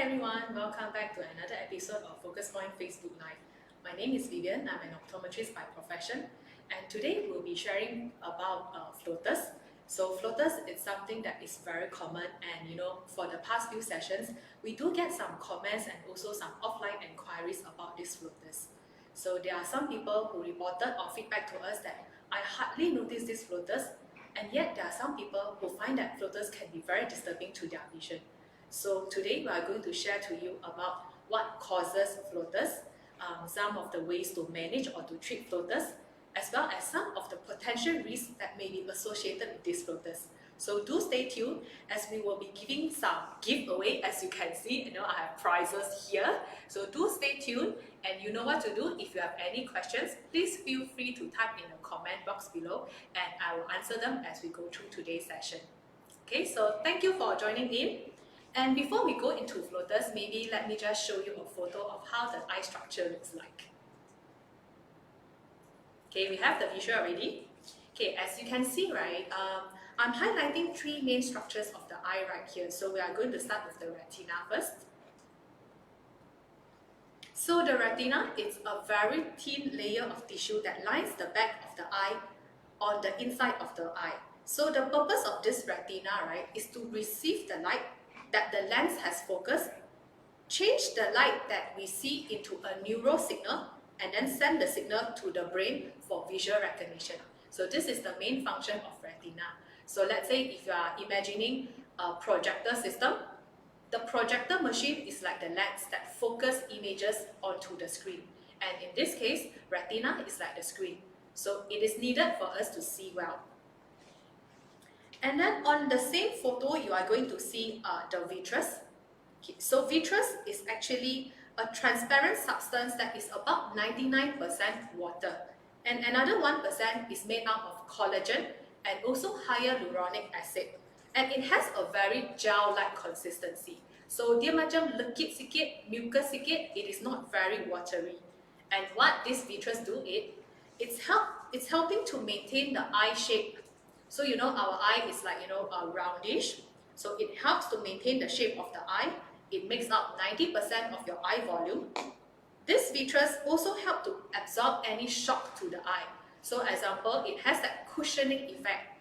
everyone, welcome back to another episode of Focus Point Facebook Live. My name is Vivien, I'm an optometrist by profession, and today we'll be sharing about floaters. So floaters is something that is very common, and for the past few sessions, we do get some comments and also some offline inquiries about these floaters. So there are some people who reported or feedback to us that I hardly notice these floaters, and yet there are some people who find that floaters can be very disturbing to their vision. So today we are going to share to you about what causes floaters, some of the ways to manage or to treat floaters, as well as some of the potential risks that may be associated with these floaters. So do stay tuned as we will be giving some giveaway. As you can see, I have prizes here. So do stay tuned, and you know what to do. If you have any questions, please feel free to type in the comment box below and I will answer them as we go through today's session. Okay, so thank you for joining in. And before we go into floaters, maybe let me just show you a photo of how the eye structure looks like. Okay, we have the visual already. Okay, as you can see, right, I'm highlighting three main structures of the eye right here. So we are going to start with the retina first. So the retina is a very thin layer of tissue that lines the back of the eye on the inside of the eye. So the purpose of this retina, right, is to receive the light that the lens has focused, change the light that we see into a neural signal, and then send the signal to the brain for visual recognition. So this is the main function of retina. So let's say if you are imagining a projector system, the projector machine is like the lens that focus images onto the screen. And in this case, retina is like the screen. So it is needed for us to see well. And then on the same photo, you are going to see the vitreous. Okay, so vitreous is actually a transparent substance that is about 99% water. And another 1% is made up of collagen and also hyaluronic acid. And it has a very gel-like consistency. So dia macam lekit sikit, mucus sikit, it is not very watery. And what this vitreous do, it's helping to maintain the eye shape. So our eye is like roundish, so it helps to maintain the shape of the eye. It makes up 90% of your eye volume. This vitreous also helps to absorb any shock to the eye. So example, it has that cushioning effect.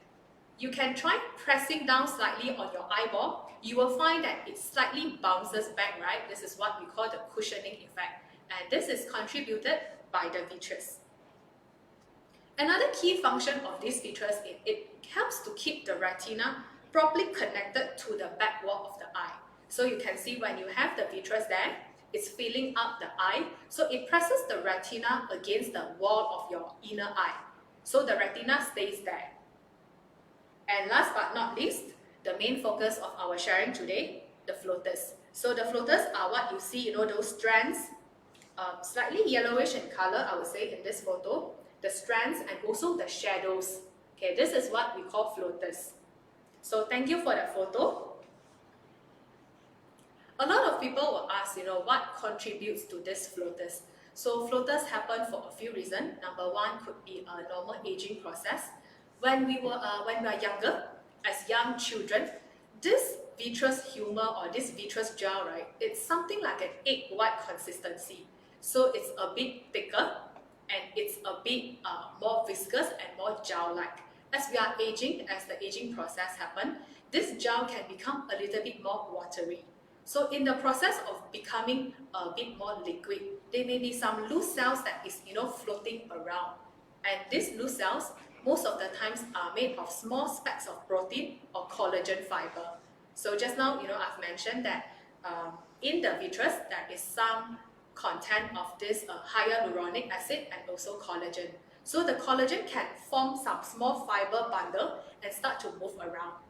You can try pressing down slightly on your eyeball. You will find that it slightly bounces back, right? This is what we call the cushioning effect. And this is contributed by the vitreous. Another key function of this vitreous is it helps to keep the retina properly connected to the back wall of the eye. So you can see when you have the vitreous there, it's filling up the eye. So it presses the retina against the wall of your inner eye. So the retina stays there. And last but not least, the main focus of our sharing today, the floaters. So the floaters are what you see, those strands, slightly yellowish in color, I would say, in this photo. The strands and also the shadows. Okay, this is what we call floaters. So thank you for that photo. A lot of people will ask, what contributes to these floaters? So floaters happen for a few reasons. Number one could be a normal aging process. When we are younger, as young children, this vitreous humor or this vitreous gel, right, it's something like an egg white consistency. So it's a bit thicker, and it's a bit more viscous and more gel-like. As we are aging, as the aging process happens, this gel can become a little bit more watery. So in the process of becoming a bit more liquid, there may be some loose cells that is floating around. And these loose cells, most of the times are made of small specks of protein or collagen fiber. So just now, I've mentioned that in the vitreous, there is some content of this hyaluronic acid and also collagen. So the collagen can form some small fiber bundle and start to move around.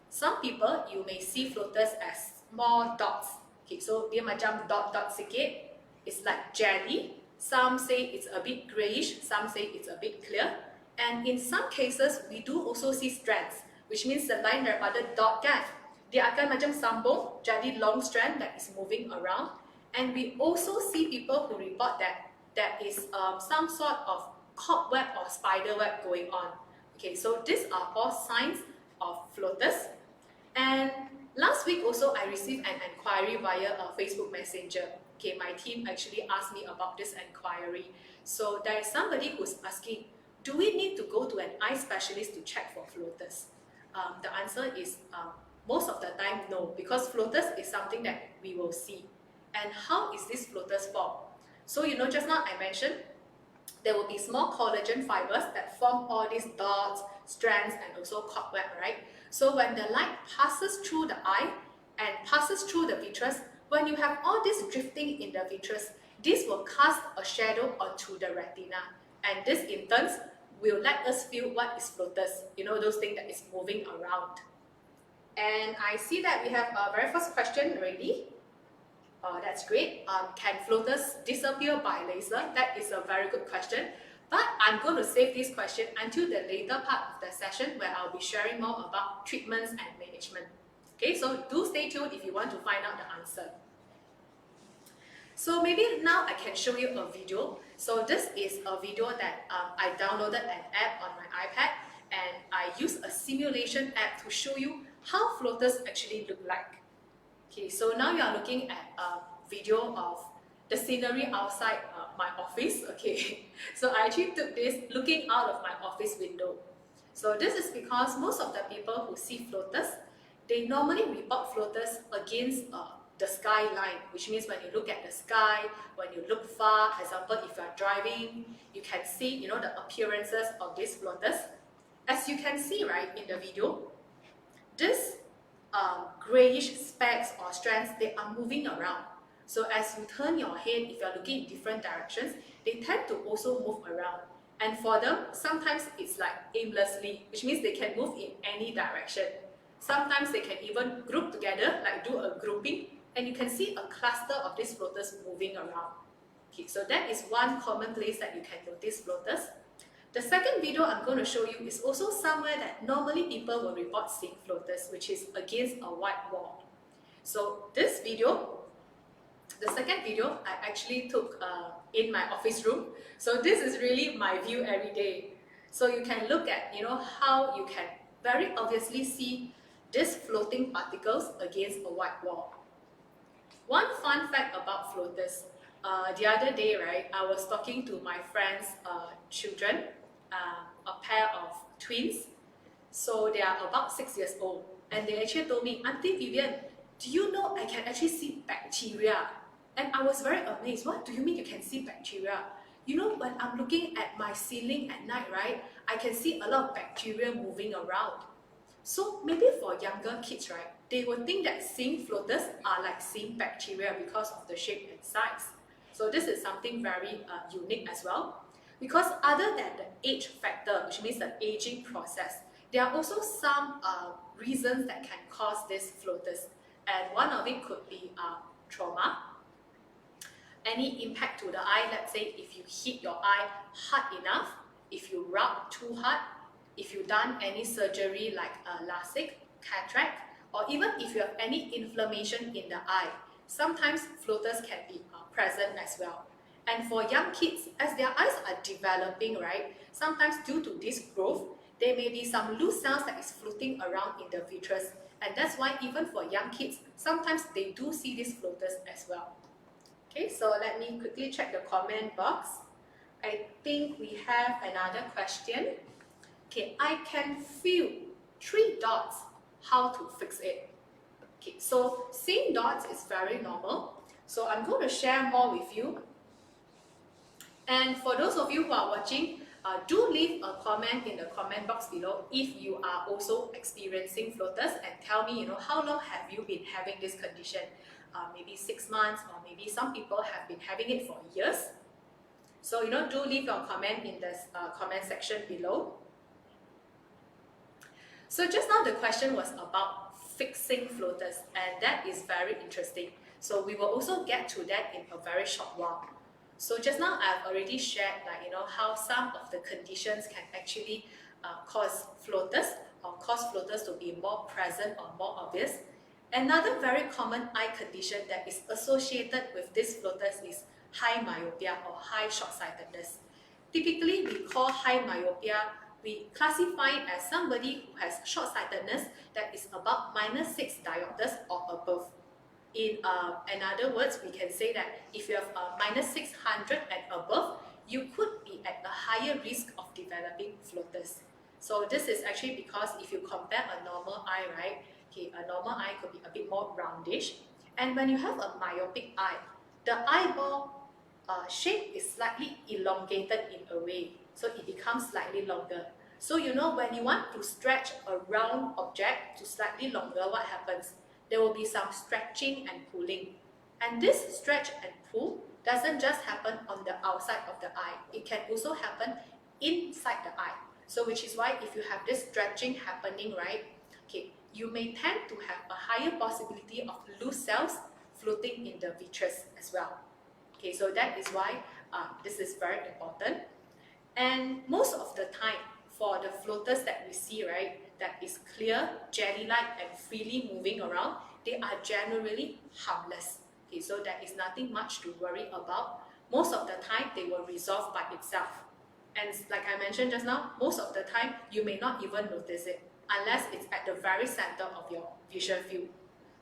Some people, you may see floaters as small dots. Okay, so dia macam dot sikit. It's like jelly. Some say it's a bit grayish, some say it's a bit clear. And in some cases, we do also see strands, which means the line daripada dot kan, dia akan macam sambung jadi long strand that is moving around. And we also see people who report that there is some sort of cobweb or spider web going on. Okay, so these are all signs of floaters. And Last week also I received an inquiry via a Facebook Messenger. Okay, my team actually asked me about this inquiry. So there is somebody who's asking, do we need to go to an eye specialist to check for floaters? The answer is most of the time no, because floaters is something that we will see. And how is this floaters formed? So just now I mentioned there will be small collagen fibers that form all these dots, strands, and also cobweb, right? So when the light passes through the eye and passes through the vitreous, when you have all this drifting in the vitreous, this will cast a shadow onto the retina. And this in turn will let us feel what is floaters, those things that is moving around. And I see that we have a very first question already. That's great. Can floaters disappear by laser? That is a very good question. But I'm going to save this question until the later part of the session where I'll be sharing more about treatments and management. Okay, so do stay tuned if you want to find out the answer. So maybe now I can show you a video. So this is a video that I downloaded an app on my iPad, and I use a simulation app to show you how floaters actually look like. Okay, so now you are looking at a video of the scenery outside my office. Okay, so I actually took this looking out of my office window. So this is because most of the people who see floaters, they normally report floaters against the skyline, which means when you look at the sky, when you look far, for example, if you are driving, you can see the appearances of these floaters. As you can see, right, in the video, this grayish specks or strands, they are moving around. So as you turn your head, if you're looking in different directions, they tend to also move around. And for them, sometimes it's like aimlessly, which means they can move in any direction. Sometimes they can even group together, like do a grouping, and you can see a cluster of these floaters moving around. Okay, so that is one common place that you can notice floaters. The second video I'm going to show you is also somewhere that normally people will report seeing floaters, which is against a white wall. So this video, the second video, I actually took in my office room. So this is really my view every day. So you can look at, how you can very obviously see these floating particles against a white wall. One fun fact about floaters, the other day, right, I was talking to my friend's children, a pair of twins. So they are about 6 years old, and they actually told me, Auntie Vivien, do you know I can actually see bacteria? And I was very amazed. What do you mean you can see bacteria? When I'm looking at my ceiling at night, right, I can see a lot of bacteria moving around. So maybe for younger kids, right, they will think that seeing floaters are like seeing bacteria because of the shape and size. So this is something very unique as well. Because other than the age factor, which means the aging process, there are also some reasons that can cause these floaters. And one of it could be trauma. Any impact to the eye, let's say if you hit your eye hard enough, if you rub too hard, if you've done any surgery like LASIK, cataract, or even if you have any inflammation in the eye, sometimes floaters can be present as well. And for young kids, as their eyes are developing, right, sometimes due to this growth, there may be some loose cells that is floating around in the vitreous. And that's why even for young kids, sometimes they do see these floaters as well. Okay, so let me quickly check the comment box. I think we have another question. Okay, I can feel 3 dots. How to fix it? Okay, so seeing dots is very normal. So I'm going to share more with you. And for those of you who are watching, do leave a comment in the comment box below if you are also experiencing floaters, and tell me, how long have you been having this condition? Maybe 6 months, or maybe some people have been having it for years. So, do leave your comment in the comment section below. So just now the question was about fixing floaters, and that is very interesting. So we will also get to that in a very short while. So just now I've already shared how some of the conditions can actually cause floaters, or cause floaters to be more present or more obvious. Another very common eye condition that is associated with these floaters is high myopia or high short-sightedness. Typically we call high myopia we classify it as somebody who has short-sightedness that is about -6 diopters or above. In other words, we can say that if you have -600 and above, you could be at a higher risk of developing floaters. So this is actually because if you compare a normal eye, right? Okay, a normal eye could be a bit more roundish. And when you have a myopic eye, the eyeball shape is slightly elongated in a way. So it becomes slightly longer. So you know when you want to stretch a round object to slightly longer, what happens? There will be some stretching and pulling. And this stretch and pull doesn't just happen on the outside of the eye. It can also happen inside the eye. So which is why if you have this stretching happening, right, okay, you may tend to have a higher possibility of loose cells floating in the vitreous as well. Okay, so that is why this is very important. And most of the time, for the floaters that we see, right, that is clear, jelly-like and freely moving around, they are generally harmless. Okay, so there is nothing much to worry about. Most of the time, they will resolve by itself. And like I mentioned just now, most of the time, you may not even notice it, unless it's at the very center of your visual field.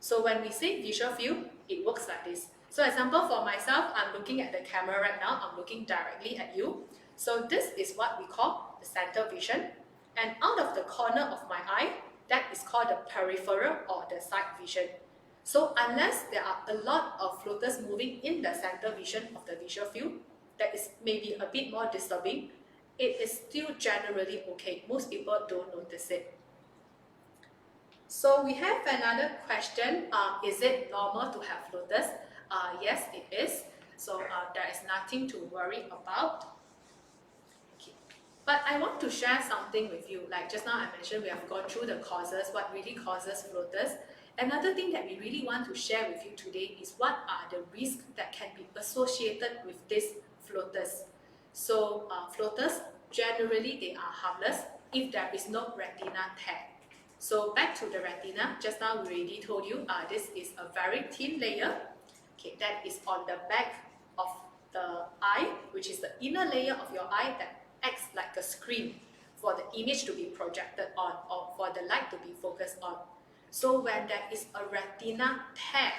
So when we say visual field, it works like this. So example, for myself, I'm looking at the camera right now, I'm looking directly at you. So this is what we call the center vision. And out of the corner of my eye, that is called the peripheral or the side vision. So unless there are a lot of floaters moving in the center vision of the visual field, that is maybe a bit more disturbing, it is still generally okay. Most people don't notice it. So we have another question. Is it normal to have floaters? Yes, it is. So there is nothing to worry about. But I want to share something with you. Like just now I mentioned, we have gone through the causes, what really causes floaters. Another thing that we really want to share with you today is what are the risks that can be associated with these floaters. So floaters, generally they are harmless if there is no retina tear. So back to the retina, just now we already told you this is a very thin layer, okay, that is on the back of the eye, which is the inner layer of your eye that acts like a screen for the image to be projected on or for the light to be focused on. So when there is a retina tear,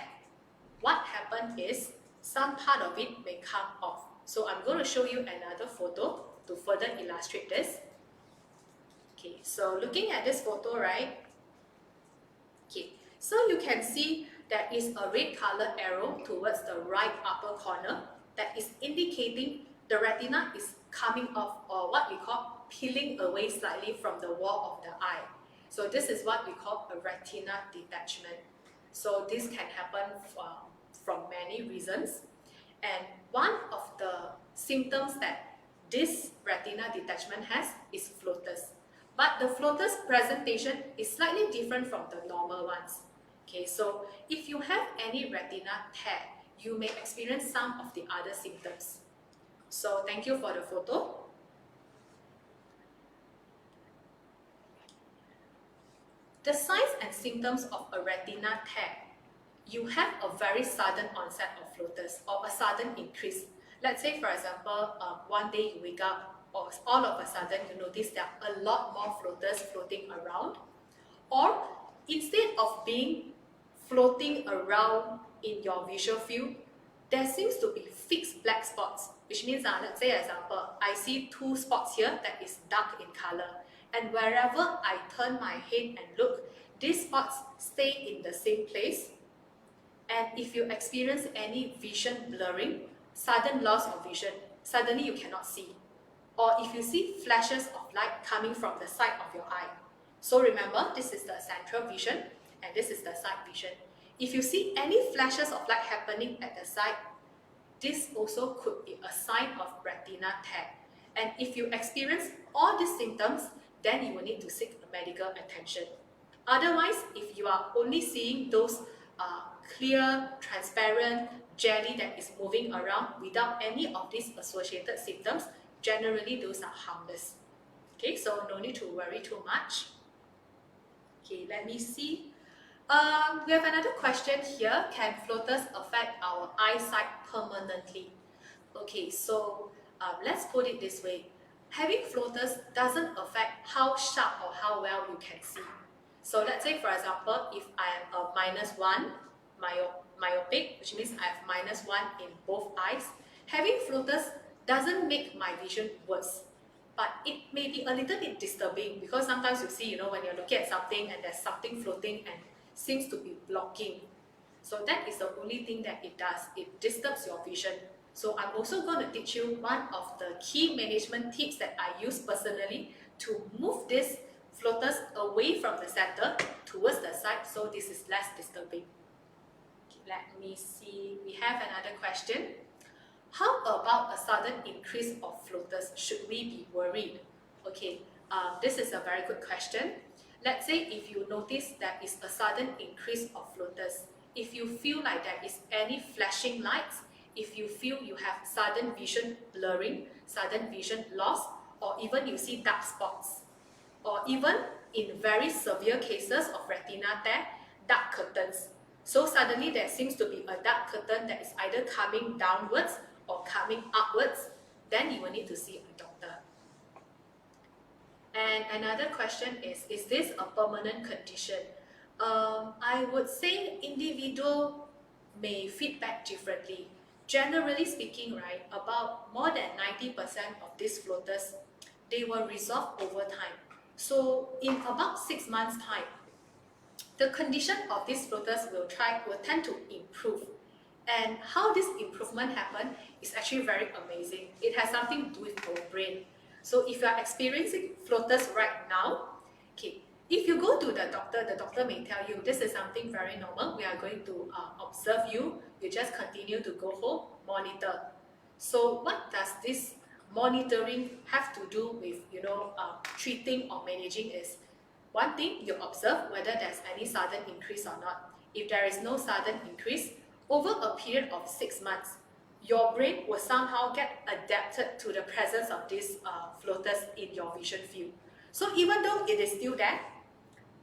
what happens is some part of it may come off. So I'm going to show you another photo to further illustrate this. Okay, so looking at this photo, right? Okay, so you can see there is a red color arrow towards the right upper corner that is indicating the retina is coming off, or what we call peeling away slightly from the wall of the eye. So this is what we call a retina detachment. So this can happen from many reasons. And one of the symptoms that this retina detachment has is floaters. But the floaters presentation is slightly different from the normal ones. Okay, so if you have any retina tear, you may experience some of the other symptoms. So thank you for the photo. The signs and symptoms of a retina tear. You have a very sudden onset of floaters or a sudden increase. Let's say, for example, one day you wake up, or all of a sudden you notice there are a lot more floaters floating around. Or instead of being floating around in your visual field, there seems to be fixed black spots, which means, let's say, example, I see two spots here that is dark in color. And wherever I turn my head and look, these spots stay in the same place. And if you experience any vision blurring, sudden loss of vision, suddenly you cannot see. Or if you see flashes of light coming from the side of your eye. So remember, this is the central vision and this is the side vision. If you see any flashes of light happening at the side, this also could be a sign of retina tear. And if you experience all these symptoms, then you will need to seek medical attention. Otherwise, if you are only seeing those clear, transparent jelly that is moving around without any of these associated symptoms, generally those are harmless. Okay, so no need to worry too much. Okay, let me see. We have another question here. Can floaters affect our eyesight permanently? Okay, so let's put it this way. having floaters doesn't affect how sharp or how well you can see. So let's say, for example, if I am a -1 myopic, which means I have -1 in both eyes, having floaters doesn't make my vision worse. But it may be a little bit disturbing because sometimes you see, when you're looking at something and there's something floating and seems to be blocking. So that is the only thing that it does. It disturbs your vision. So I'm also going to teach you one of the key management tips that I use personally to move these floaters away from the center towards the side, so this is less disturbing. Okay, let me see. We have another question. How about a sudden increase of floaters? Should we be worried? Okay, this is a very good question. Let's say if you notice there is a sudden increase of floaters, if you feel like there is any flashing lights, if you feel you have sudden vision blurring, sudden vision loss, or even you see dark spots, or even in very severe cases of retina tear, dark curtains. So suddenly there seems to be a dark curtain that is either coming downwards or coming upwards, then you will need to see a doctor. And another question is this a permanent condition? I would say individual may feedback differently. Generally speaking, right, about more than 90% of these floaters, they will resolve over time. So in about 6 months' time, the condition of these floaters will tend to improve. And how this improvement happens is actually very amazing. It has something to do with our brain. So if you are experiencing floaters right now, okay, if you go to the doctor may tell you this is something very normal. We are going to observe you. You just continue to go home, monitor. So what does this monitoring have to do with treating or managing is one thing you observe whether there's any sudden increase or not. If there is no sudden increase, over a period of 6 months, your brain will somehow get adapted to the presence of these floaters in your vision field. So even though it is still there,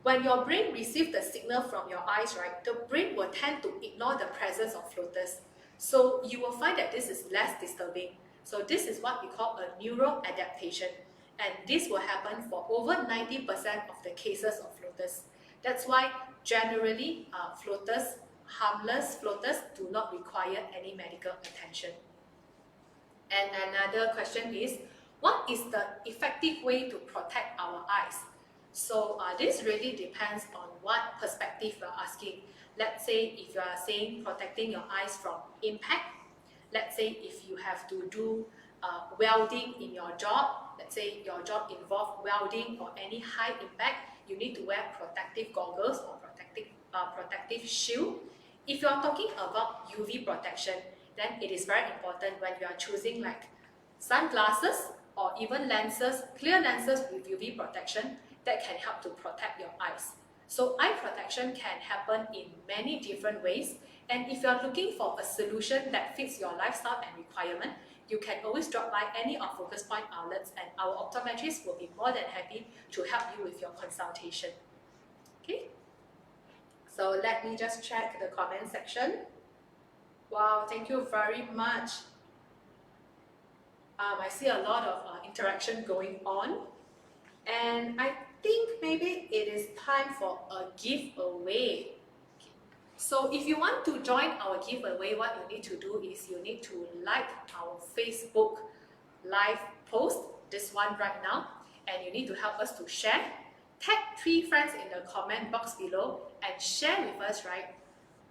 when your brain receives the signal from your eyes, right, the brain will tend to ignore the presence of floaters. So you will find that this is less disturbing. So this is what we call a neural adaptation. And this will happen for over 90% of the cases of floaters. That's why generally floaters, harmless floaters, do not require any medical attention. And another question is, what is the effective way to protect our eyes? So this really depends on what perspective you're asking. Let's say if you are saying protecting your eyes from impact, let's say if you have to do welding in your job, let's say your job involves welding or any high impact, you need to wear protective goggles or protective shield. If you are talking about UV protection, then it is very important when you are choosing like sunglasses or even lenses, clear lenses with UV protection that can help to protect your eyes. So eye protection can happen in many different ways, and if you are looking for a solution that fits your lifestyle and requirement, you can always drop by any of Focus Point outlets and our optometrists will be more than happy to help you with your consultation. Okay? So let me just check the comment section. Wow, thank you very much. I see a lot of interaction going on, and I think maybe it is time for a giveaway. Okay. So if you want to join our giveaway, what you need to do is you need to like our Facebook live post, this one right now, and you need to help us to share. Tag 3 friends in the comment box below and share with us, right,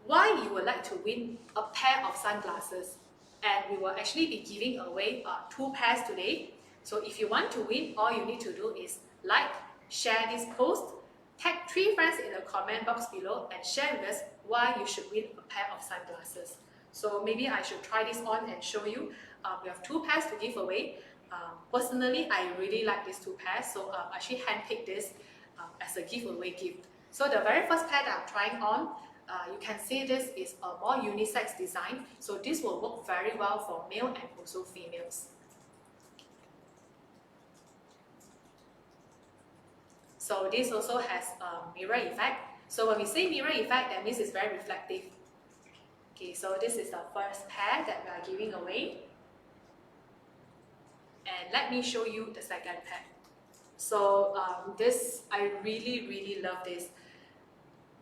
why you would like to win a pair of sunglasses. And we will actually be giving away 2 pairs today. So if you want to win, all you need to do is like, share this post, tag 3 friends in the comment box below and share with us why you should win a pair of sunglasses. So maybe I should try this on and show you. We have 2 pairs to give away. Personally, I really like these 2 pairs, so I actually handpicked this as a giveaway gift. So the very first pair that I'm trying on, you can see this is a more unisex design, so this will work very well for male and also females. So this also has a mirror effect. So when we say mirror effect, that means it's very reflective. Okay, so this is the first pair that we are giving away. And let me show you the second pair. So this, I really love this,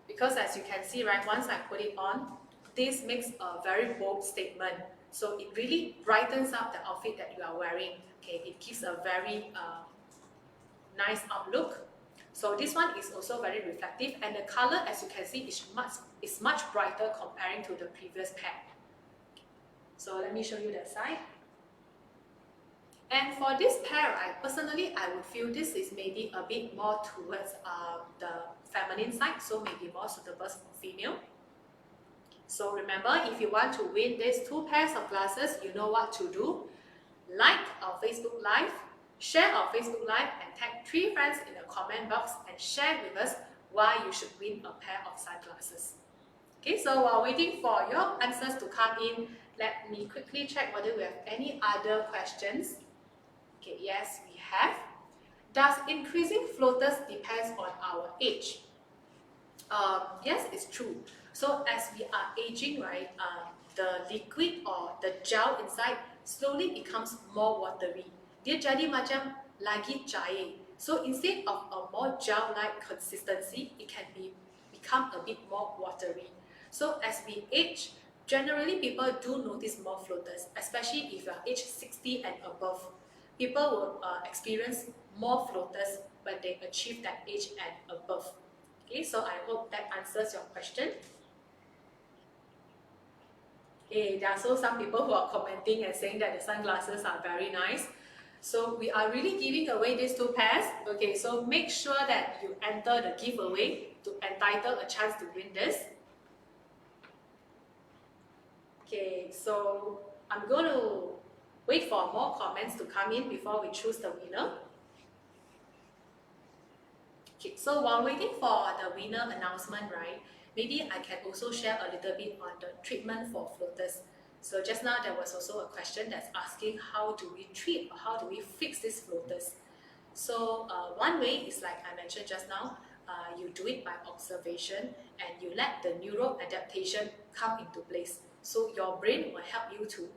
because as you can see, right, once I put it on, this makes a very bold statement. So it really brightens up the outfit that you are wearing. Okay, it gives a very nice outlook. So this one is also very reflective, and the color, as you can see, is much brighter comparing to the previous pair. So let me show you the side. And for this pair, personally, I would feel this is maybe a bit more towards the feminine side, so maybe more suitable for female. So remember, if you want to win these 2 pairs of glasses, you know what to do. Like our Facebook Live, share our Facebook Live, and tag 3 friends in the comment box and share with us why you should win a pair of sunglasses. Okay, so while waiting for your answers to come in, let me quickly check whether we have any other questions. Okay, yes, we have. Does increasing floaters depends on our age? Yes, it's true. So as we are aging, right, the liquid or the gel inside slowly becomes more watery. Dia jadi macam lagi cair. So instead of a more gel-like consistency, it can become a bit more watery. So as we age, generally people do notice more floaters, especially if you are age 60 and above. People will experience more floaters when they achieve that age and above. Okay, so I hope that answers your question. Okay, there are also some people who are commenting and saying that the sunglasses are very nice. So we are really giving away these 2 pairs. Okay, so make sure that you enter the giveaway to entitle a chance to win this. Okay, so I'm going to wait for more comments to come in before we choose the winner. Okay, so while waiting for the winner announcement, right, maybe I can also share a little bit on the treatment for floaters. So just now there was also a question that's asking how do we treat or how do we fix these floaters. So one way is like I mentioned just now, you do it by observation and you let the neural adaptation come into place. So your brain will help you to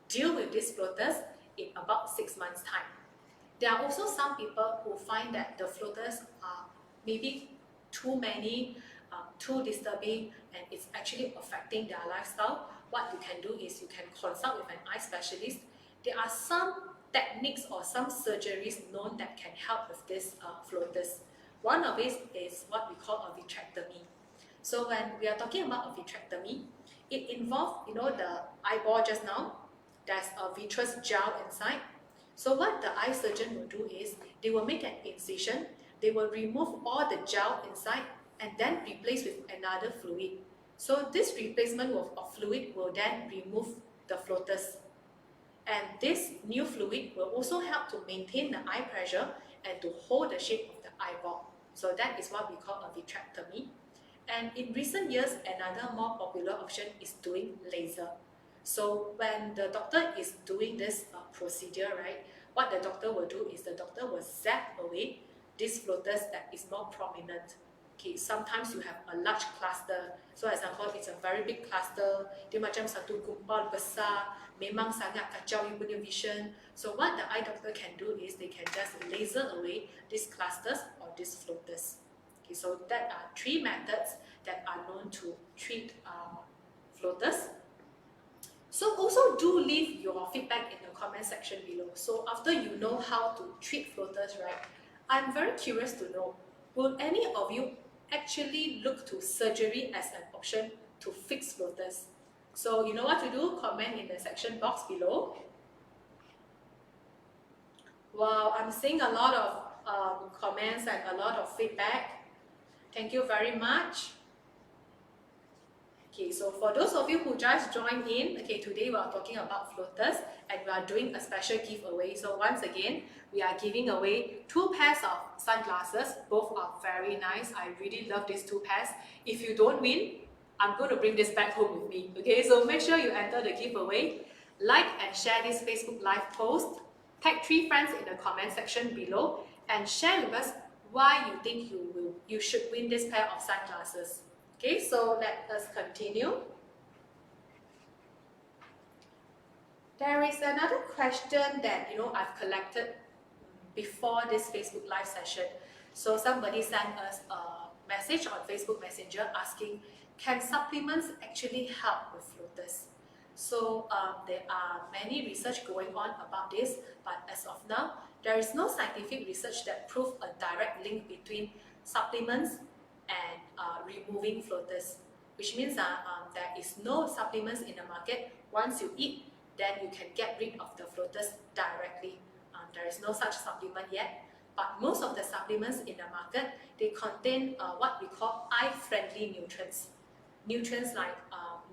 deal with these floaters in about 6 months' time. There are also some people who find that the floaters are maybe too many, too disturbing, and it's actually affecting their lifestyle. What you can do is you can consult with an eye specialist. There are some techniques or some surgeries known that can help with these floaters. One of it is what we call a vitrectomy. So when we are talking about a vitrectomy, it involves, you know, the eyeball just now, there's a vitreous gel inside. So what the eye surgeon will do is, they will make an incision, they will remove all the gel inside and then replace with another fluid. So this replacement of fluid will then remove the floaters. And this new fluid will also help to maintain the eye pressure and to hold the shape of the eyeball. So that is what we call a vitrectomy. And in recent years, another more popular option is doing laser. So when the doctor is doing this procedure, right, what the doctor will do is the doctor will zap away these floaters that is more prominent. Okay, sometimes you have a large cluster. So example, it's a very big cluster, dia macam satu gumpal besar, memang sangat kacau you punya vision. So what the eye doctor can do is they can just laser away these clusters or these floaters. Okay, so that are 3 methods that are known to treat floaters. So also do leave your feedback in the comment section below. So after you know how to treat floaters, right, I'm very curious to know, will any of you actually look to surgery as an option to fix floaters? So you know what to do, comment in the section box below. Wow, I'm seeing a lot of comments and a lot of feedback. Thank you very much. Okay, so for those of you who just joined in, okay, today we are talking about floaters and we are doing a special giveaway. So once again, we are giving away 2 pairs of sunglasses. Both are very nice. I really love these 2 pairs. If you don't win, I'm going to bring this back home with me. Okay, so make sure you enter the giveaway. Like and share this Facebook Live post. Tag 3 friends in the comment section below and share with us why you think you should win this pair of sunglasses. Okay, so let us continue. There is another question that I've collected before this Facebook live session. So somebody sent us a message on Facebook Messenger asking, can supplements actually help with floaters? So there are many research going on about this, but as of now, there is no scientific research that proves a direct link between supplements and removing floaters, which means there is no supplements in the market. Once you eat, then you can get rid of the floaters directly. There is no such supplement yet, but most of the supplements in the market, they contain what we call eye-friendly nutrients. Nutrients like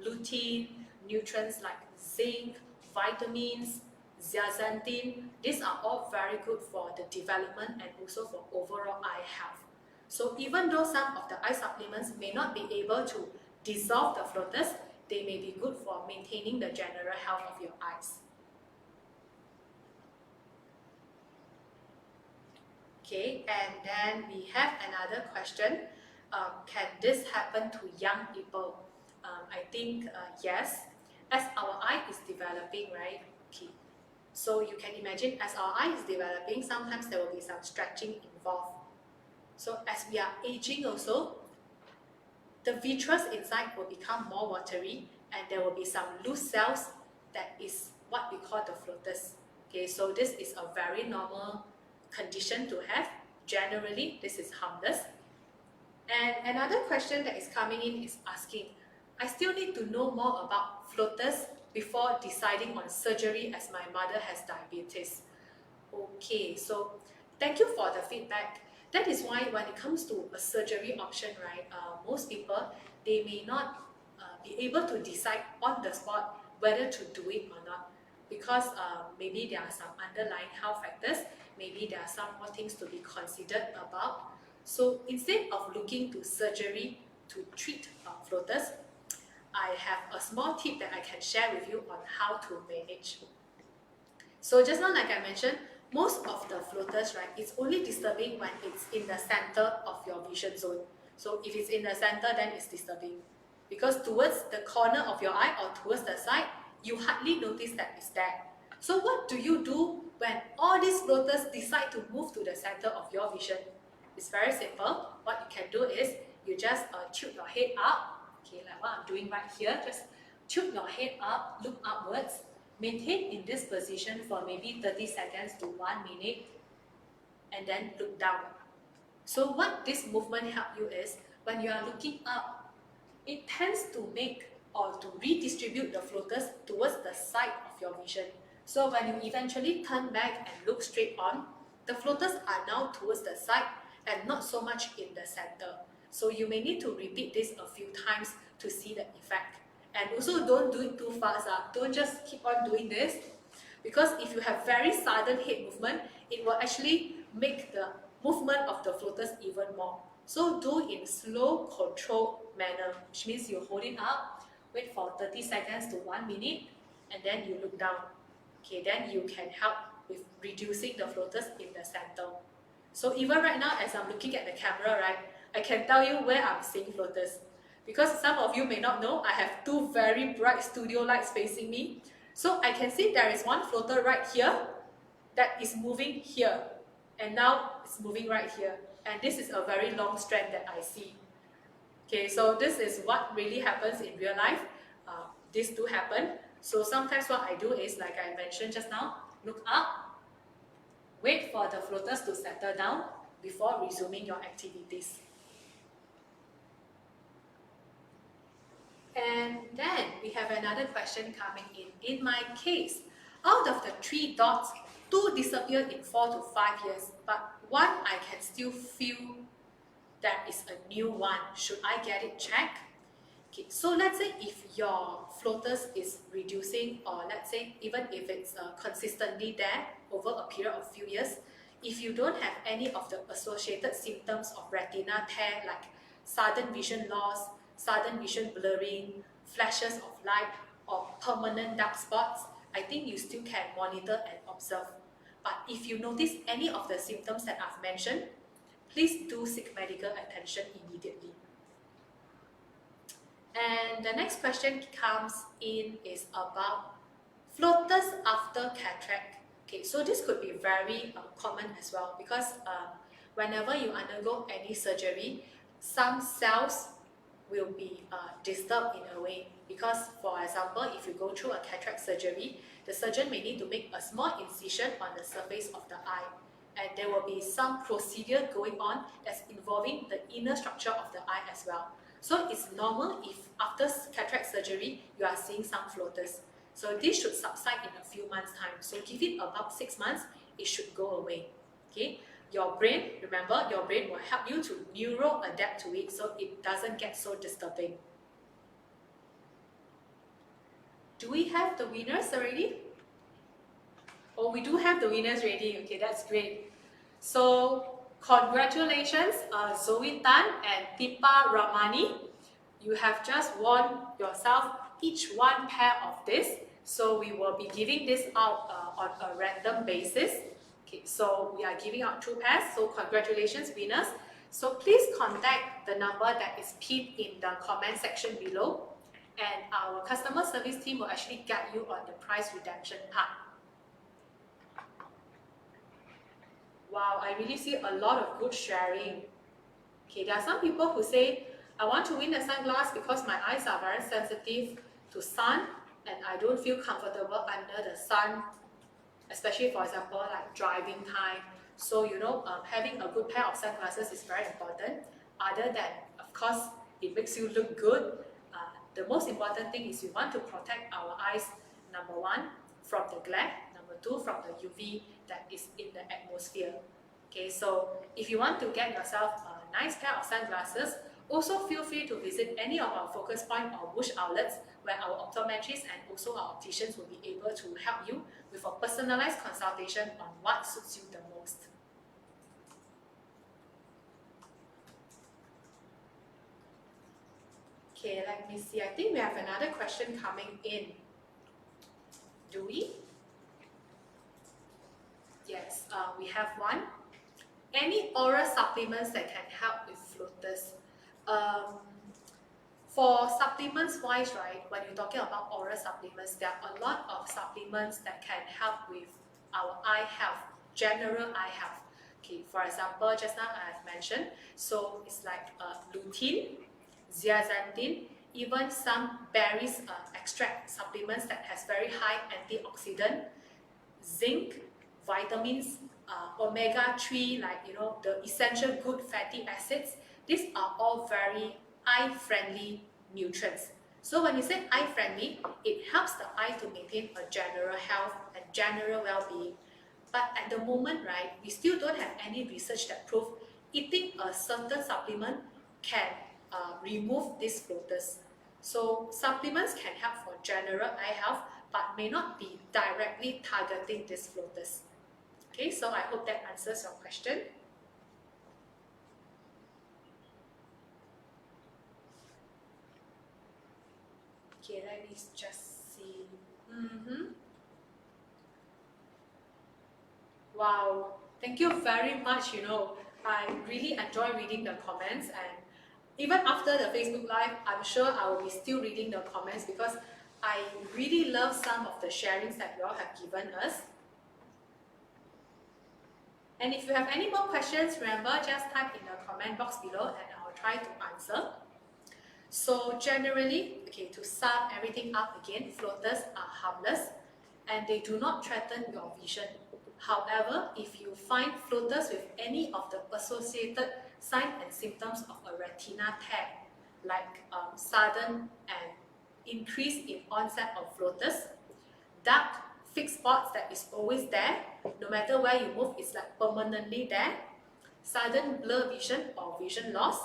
lutein, nutrients like zinc, vitamins, zeaxanthin. These are all very good for the development and also for overall eye health. So even though some of the eye supplements may not be able to dissolve the floaters, they may be good for maintaining the general health of your eyes. Okay, and then we have another question. Can this happen to young people? I think yes. As our eye is developing, right? Okay, so you can imagine as our eye is developing, sometimes there will be some stretching involved. So as we are aging also, the vitreous inside will become more watery and there will be some loose cells that is what we call the floaters. Okay, so this is a very normal condition to have. Generally, this is harmless. And another question that is coming in is asking, I still need to know more about floaters before deciding on surgery as my mother has diabetes. Okay, so thank you for the feedback. That is why when it comes to a surgery option, right, most people, they may not be able to decide on the spot whether to do it or not, because maybe there are some underlying health factors, maybe there are some more things to be considered about. So instead of looking to surgery to treat floaters, I have a small tip that I can share with you on how to manage. So just now, like I mentioned, most of the floaters, right, it's only disturbing when it's in the center of your vision zone. So if it's in the center, then it's disturbing. Because towards the corner of your eye or towards the side, you hardly notice that it's there. So what do you do when all these floaters decide to move to the center of your vision? It's very simple. What you can do is, you just tilt your head up, okay, like what I'm doing right here. Just tilt your head up, look upwards, maintain in this position for maybe 30 seconds to 1 minute, and then look down. So what this movement helps you is, when you are looking up, it tends to make or to redistribute the floaters towards the side of your vision. So when you eventually turn back and look straight on, the floaters are now towards the side and not so much in the center. So you may need to repeat this a few times to see the effect. And also don't do it too fast. Don't just keep on doing this, because if you have very sudden head movement, it will actually make the movement of the floaters even more. So do in slow, controlled manner, which means you hold it up, wait for 30 seconds to 1 minute, and then you look down. Okay, then you can help with reducing the floaters in the center. So even right now, as I'm looking at the camera, right, I can tell you where I'm seeing floaters. Because some of you may not know, I have two very bright studio lights facing me. So I can see there is one floater right here that is moving here. And now it's moving right here. And this is a very long strand that I see. Okay, so this is what really happens in real life. This do happen. So sometimes what I do is, like I mentioned just now, look up, wait for the floaters to settle down before resuming your activities. And then we have another question coming in. In my case, out of the 3 dots, 2 disappear in 4 to 5 years, but one I can still feel that is a new one. Should I get it checked? Okay, so let's say if your floaters is reducing, or let's say even if it's consistently there over a period of few years, if you don't have any of the associated symptoms of retina tear like sudden vision loss, sudden vision blurring, flashes of light, or permanent dark spots, I think you still can monitor and observe. But if you notice any of the symptoms that I've mentioned, please do seek medical attention immediately. And the next question comes in is about Floaters after cataract. Okay, so this could be very common as well, because whenever you undergo any surgery, some cells will be disturbed in a way, because for example, if you go through a cataract surgery, the surgeon may need to make a small incision on the surface of the eye, and there will be some procedure going on that's involving the inner structure of the eye as well. So it's normal if after cataract surgery you are seeing some floaters. So this should subside in a few months time. So give it about 6 months, it should go away. Okay. Your brain, remember, your brain will help you to neuro adapt to it so it doesn't get so disturbing. Do we have the winners already? Oh, we do have the winners already. Okay, that's great. So congratulations, Zoe Tan and Tipa Ramani. You have just won yourself each one pair of this. So we will be giving this out on a random basis. Okay, so we are giving out 2 pairs. So congratulations, winners. So please contact the number that is pinned in the comment section below, and our customer service team will actually guide you on the price redemption part. Wow, I really see a lot of good sharing. Okay, there are some people who say, I want to win the sunglass because my eyes are very sensitive to sun and I don't feel comfortable under the sun, especially for example like driving time. So having a good pair of sunglasses is very important. Other than, of course, it makes you look good, the most important thing is we want to protect our eyes, number 1, from the glare, number 2, from the UV that is in the atmosphere. Okay, so if you want to get yourself a nice pair of sunglasses, also feel free to visit any of our focus point or bush outlets where our optometrists and also our opticians will be able to help you with a personalized consultation on what suits you the most. Okay, let me see. I think we have another question coming in. Do we? Yes, we have one. Any oral supplements that can help with floaters? For supplements wise, right, when you're talking about oral supplements, there are a lot of supplements that can help with our eye health, general eye health. Okay, for example, just now I have mentioned, so it's like lutein, zeaxanthin, even some berries extract supplements that has very high antioxidant, zinc, vitamins, omega-3, like the essential good fatty acids. These are all very eye-friendly nutrients. So when you say eye-friendly, it helps the eye to maintain a general health and general well-being. But at the moment, right, we still don't have any research that prove eating a certain supplement can remove these floaters. So supplements can help for general eye health, but may not be directly targeting these floaters. Okay, so I hope that answers your question. Okay, let me just see. Wow, thank you very much. I really enjoy reading the comments, and even after the Facebook Live, I'm sure I will be still reading the comments because I really love some of the sharings that you all have given us. And if you have any more questions, remember, just type in the comment box below and I'll try to answer. So generally, okay, to sum everything up again, floaters are harmless and they do not threaten your vision. However, if you find floaters with any of the associated signs and symptoms of a retina tear, like sudden and increase in onset of floaters, dark fixed spots that is always there, no matter where you move, it's like permanently there, sudden blur vision or vision loss,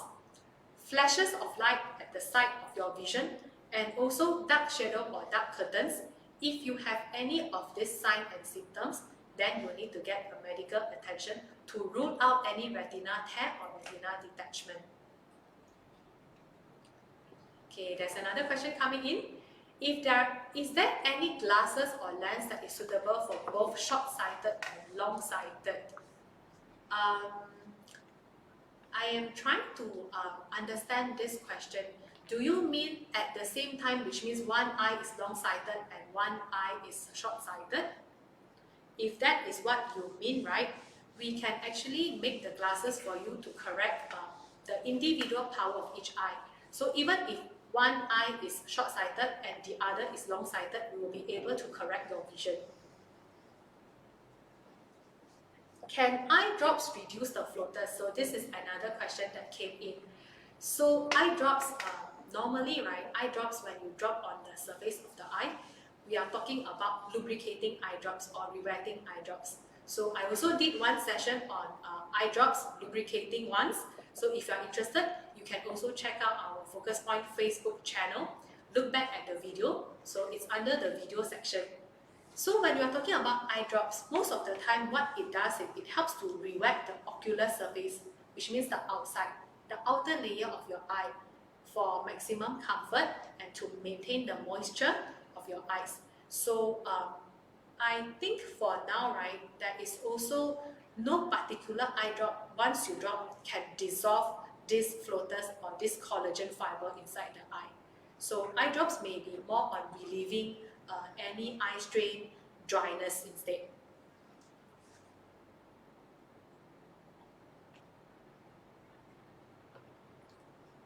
flashes of light at the side of your vision, and also dark shadow or dark curtains. If you have any of these signs and symptoms, then you need to get a medical attention to rule out any retina tear or retina detachment. Okay, there's another question coming in. Is there any glasses or lens that is suitable for both short-sighted and long-sighted? I am trying to understand this question. do you mean at the same time, which means one eye is long-sighted and one eye is short-sighted? If that is what you mean, right, we can actually make the glasses for you to correct the individual power of each eye. So even if one eye is short-sighted and the other is long-sighted, we will be able to correct your vision. Can eye drops reduce the floaters? So this is another question that came in. So eye drops, normally, right, eye drops, when you drop on the surface of the eye, we are talking about lubricating eye drops or rewetting eye drops. So I also did one session on eye drops, lubricating ones. So if you are interested, you can also check out our Focus Point Facebook channel. Look back at the video. So it's under the video section. So when you are talking about eye drops, most of the time what it does is it helps to re-wet the ocular surface, which means the outside, the outer layer of your eye, for maximum comfort and to maintain the moisture of your eyes. So I think for now, right, there is also no particular eye drop, once you drop, can dissolve these floaters or this collagen fiber inside the eye. So eye drops may be more on relieving any eye strain, dryness instead.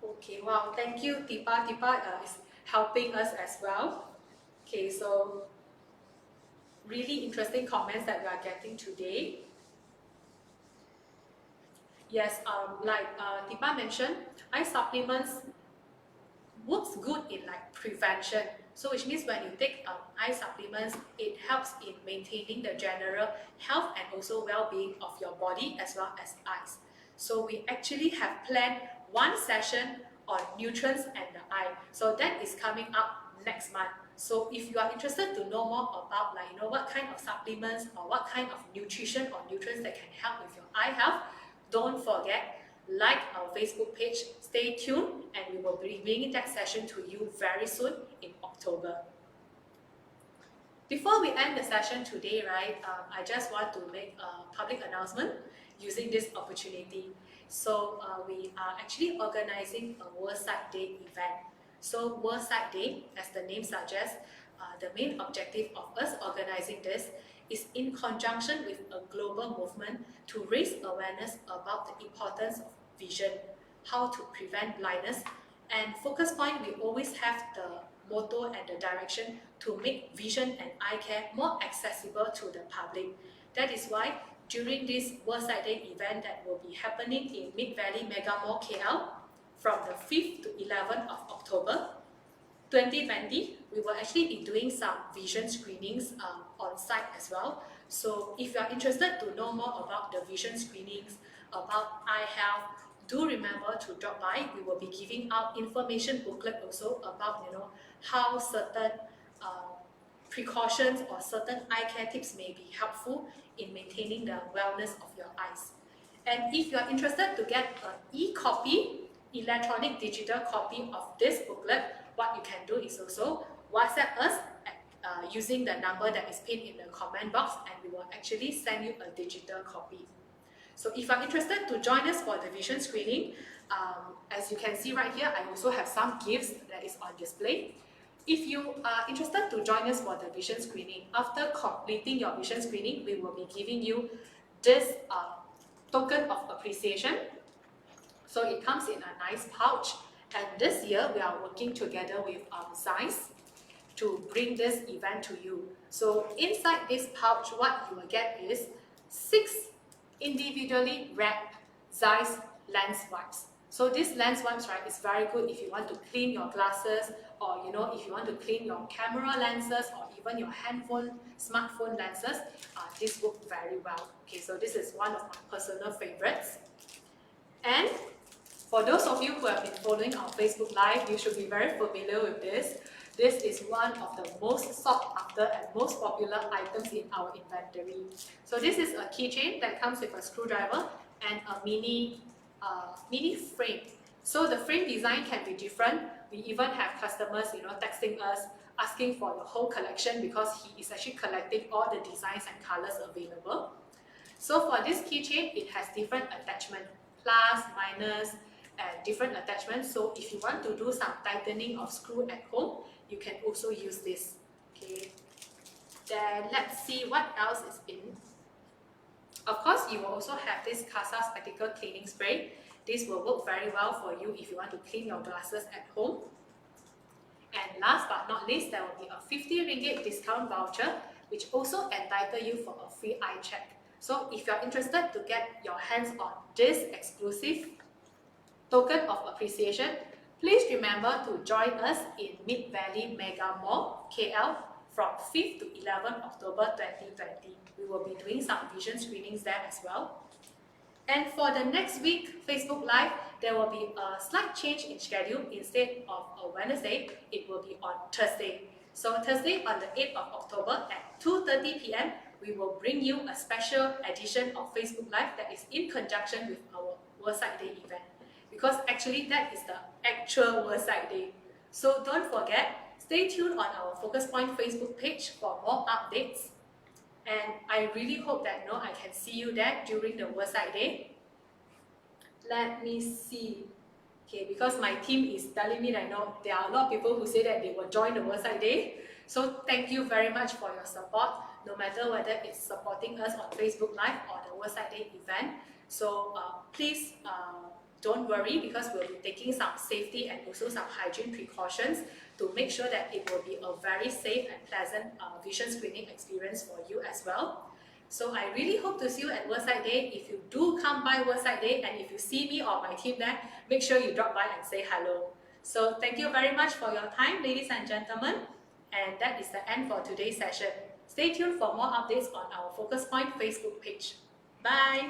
Okay, wow, thank you, Tipa. Tipa is helping us as well. Okay, so really interesting comments that we are getting today. Yes, like Tipa mentioned, eye supplements works good in like prevention. So which means when you take eye supplements, it helps in maintaining the general health and also well-being of your body as well as eyes. So we actually have planned one session on nutrients and the eye. So that is coming up next month. So if you are interested to know more about like what kind of supplements or what kind of nutrition or nutrients that can help with your eye health, don't forget, like our Facebook page, stay tuned, and we will be bringing that session to you very soon in October. Before we end the session today, right, I just want to make a public announcement using this opportunity. So we are actually organizing a Worldside Day event. So Worldside Day, as the name suggests, the main objective of us organizing this is in conjunction with a global movement to raise awareness about the importance of vision, how to prevent blindness, and Focus Point, we always have the motto and the direction to make vision and eye care more accessible to the public. That is why during this Worldside event that will be happening in Mid-Valley Mega Mall KL from the 5th to 11th of October 2020, we will actually be doing some vision screenings on site as well. So if you are interested to know more about the vision screenings, about eye health, do remember to drop by. We will be giving out information booklet also about how certain precautions or certain eye care tips may be helpful in maintaining the wellness of your eyes. And if you are interested to get an e-copy, electronic digital copy of this booklet, what you can do is also WhatsApp us using the number that is pinned in the comment box, and we will actually send you a digital copy. So if you're interested to join us for the vision screening, as you can see right here, I also have some gifts that is on display. If you are interested to join us for the vision screening, after completing your vision screening, we will be giving you this token of appreciation. So it comes in a nice pouch, and this year we are working together with Zeiss to bring this event to you. So inside this pouch, what you will get is 6 individually wrapped Zeiss lens wipes. So this lens wipes, right, is very good if you want to clean your glasses, or if you want to clean your camera lenses, or even your handphone, smartphone lenses. This works very well. Okay, so this is one of my personal favorites. And for those of you who have been following our Facebook Live, you should be very familiar with this. This is one of the most sought after and most popular items in our inventory. So this is a keychain that comes with a screwdriver and a mini frame. So the frame design can be different. We even have customers, texting us, asking for the whole collection because he is actually collecting all the designs and colors available. So for this keychain, it has different attachment, plus, minus, and different attachments. So if you want to do some tightening of screw at home, you can also use this. Okay. Then let's see what else is in. Of course, you will also have this Casa Spectacle Cleaning Spray. This will work very well for you if you want to clean your glasses at home. And last but not least, there will be a 50 ringgit discount voucher, which also entitle you for a free eye check. So if you're interested to get your hands on this exclusive token of appreciation, please remember to join us in Mid Valley Mega Mall, KL, from 5th to 11th October 2020. We will be doing some vision screenings there as well. And for the next week Facebook Live, there will be a slight change in schedule. Instead of a Wednesday, it will be on Thursday. So Thursday on the 8th of October at 2:30 p.m, we will bring you a special edition of Facebook Live that is in conjunction with our Worldside Day event. Because actually that is the actual Worldside Day. So don't forget, stay tuned on our Focus Point Facebook page for more updates. And I really hope that I can see you there during the Worldside Day. Let me see. Okay, because my team is telling me that there are a lot of people who say that they will join the Worldside Day. So thank you very much for your support, no matter whether it's supporting us on Facebook Live or the Worldside Day event. So please don't worry, because we'll be taking some safety and also some hygiene precautions to make sure that it will be a very safe and pleasant vision screening experience for you as well. So I really hope to see you at Worldside Day. If you do come by Worldside Day and if you see me or my team there, make sure you drop by and say hello. So thank you very much for your time, ladies and gentlemen. And that is the end for today's session. Stay tuned for more updates on our Focus Point Facebook page. Bye!